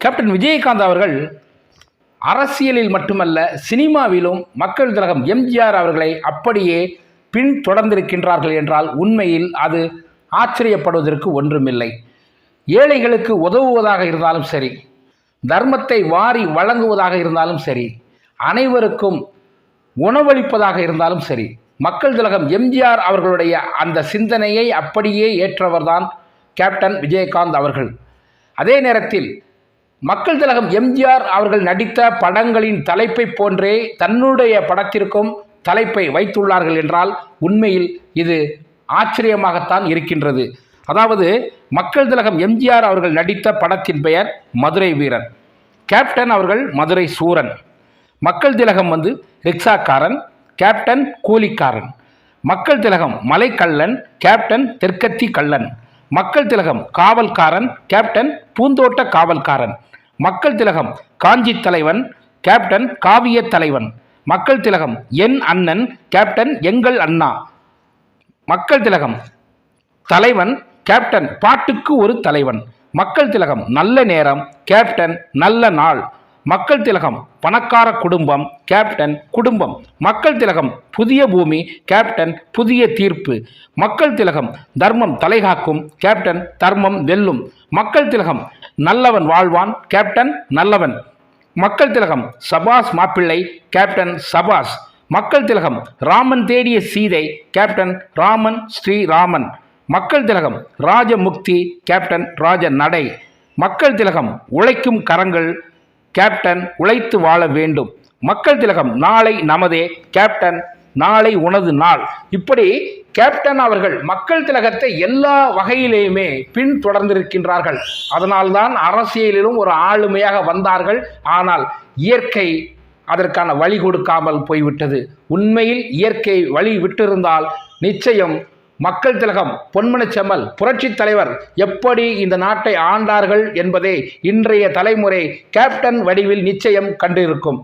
Captain Vijayakanth அவர்கள் அரசியலில் மட்டுமல்ல சினிமாவிலும் மக்கள் திலகம் எம்ஜிஆர் அவர்களை அப்படியே பின்தொடர்ந்திருக்கின்றார்கள் என்றால் உண்மையில் அது ஆச்சரியப்படுவதற்கு ஒன்றுமில்லை. ஏழைகளுக்கு உதவுவதாக இருந்தாலும் சரி, தர்மத்தை வாரி வழங்குவதாக இருந்தாலும் சரி, அனைவருக்கும் உணவளிப்பதாக இருந்தாலும் சரி, மக்கள் திலகம் எம்ஜிஆர் அவர்களுடைய அந்த சிந்தனையை அப்படியே ஏற்றவர்தான் கேப்டன் விஜயகாந்த் அவர்கள். அதே நேரத்தில் மக்கள் திலகம் எம்ஜிஆர் அவர்கள் நடித்த படங்களின் தலைப்பை போன்றே தன்னுடைய படத்திற்கும் தலைப்பை வைத்துள்ளார்கள் என்றால் உண்மையில் இது ஆச்சரியமாகத்தான் இருக்கின்றது. அதாவது மக்கள் திலகம் எம்ஜிஆர் அவர்கள் நடித்த படத்தின் பெயர் மதுரை வீரன், கேப்டன் அவர்கள் மதுரை சூரன், மக்கள் திலகம் ரிக்ஷாக்காரன், கேப்டன் கூலிக்காரன், மக்கள் திலகம் மலைக்கள்ளன், கேப்டன் தெற்கத்தி கள்ளன், மக்கள் திலகம் காவல்காரன், கேப்டன் பூந்தோட்ட காவல்காரன், மக்கள் திலகம் காஞ்சி தலைவன், கேப்டன் காவிய தலைவன், மக்கள் திலகம் என் அண்ணன், கேப்டன் எங்கள் அண்ணா, மக்கள் திலகம் தலைவன், கேப்டன் பாட்டுக்கு ஒரு தலைவன், மக்கள் திலகம் நல்ல நேரம், கேப்டன் நல்ல நாள், மக்கள் திலகம் பணக்கார குடும்பம், கேப்டன் குடும்பம், மக்கள் திலகம் புதிய பூமி, கேப்டன் புதிய தீர்ப்பு, மக்கள் திலகம் தர்மம் தலைகாக்கும், கேப்டன் தர்மம் வெல்லும், மக்கள் திலகம் நல்லவன் வாழ்வான், கேப்டன் நல்லவன், மக்கள் திலகம் சபாஸ் மாப்பிள்ளை, கேப்டன் சபாஸ், மக்கள் திலகம் ராமன் தேடிய சீதை, கேப்டன் ராமன் ஸ்ரீராமன், மக்கள் திலகம் ராஜமுக்தி, கேப்டன் ராஜ நடை, மக்கள் திலகம் உழைக்கும் கரங்கள், கேப்டன் உழைத்து வாழ வேண்டும், மக்கள் திலகம் நாளை நமதே, கேப்டன் நாளை உனது நாள். இப்படி கேப்டன் அவர்கள் மக்கள் திலகத்தை எல்லா வகையிலேயுமே பின்தொடர்ந்திருக்கின்றார்கள். அதனால்தான் அரசியலிலும் ஒரு ஆளுமையாக வந்தார்கள். ஆனால் இயற்கை அதற்கான வழி கொடுக்காமல் போய்விட்டது. உண்மையில் இயற்கை வழி விட்டிருந்தால் நிச்சயம் மக்கள் திலகம் பொன்மனச்செம்மல் புரட்சி தலைவர் எப்படி இந்த நாட்டை ஆண்டார்கள் என்பதை இன்றைய தலைமுறை கேப்டன் வடிவில் நிச்சயம் கண்டிருக்கும்.